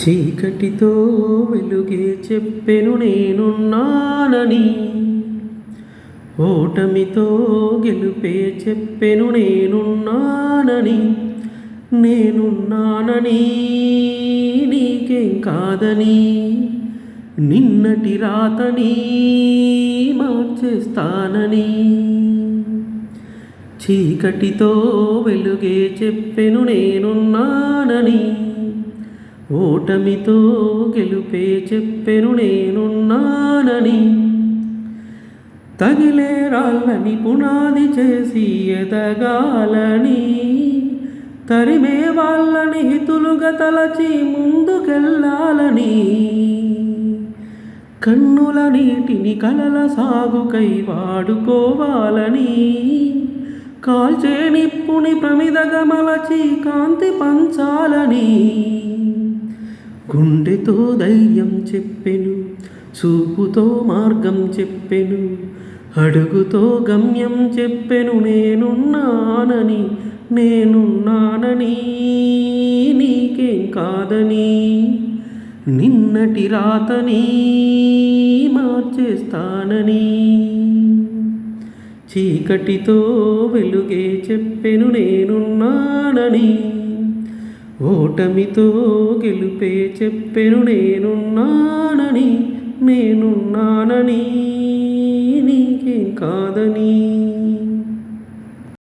చీకటితో వెలుగే చెప్పెను నేనున్నానని, ఓటమితో గెలుపే చెప్పెను నేనున్నానని. నేనున్నానని నీకేం కాదని, నిన్నటి రాతని మార్చేస్తానని. చీకటితో వెలుగే చెప్పెను నేనున్నానని, ఓటమితో గెలుపే చెప్పెను నేనున్నానని. తగిలే రాళ్ళని పునాది చేసి ఎదగాలని, తరిమే వాళ్ళని హితులుగా తలచి ముందుకెళ్ళాలని. కన్నుల నీటిని కలల సాగుకై వాడుకోవాలని, కాల్చే నిప్పుని ప్రమిదగా మలచి కాంతి పంచాలని. గుండెతో ధైర్యం చెప్పెను, చూపుతో మార్గం చెప్పెను, అడుగుతో గమ్యం చెప్పెను నేనున్నానని. నేనున్నానని నీకేం కాదని, నిన్నటి రాతని మార్చేస్తానని. చీకటితో వెలుగే చెప్పెను నేనున్నానని, ఓటమితో గెలుపే చెప్పెను నేనున్నానని. నేనున్నానని నీకేం కాదని.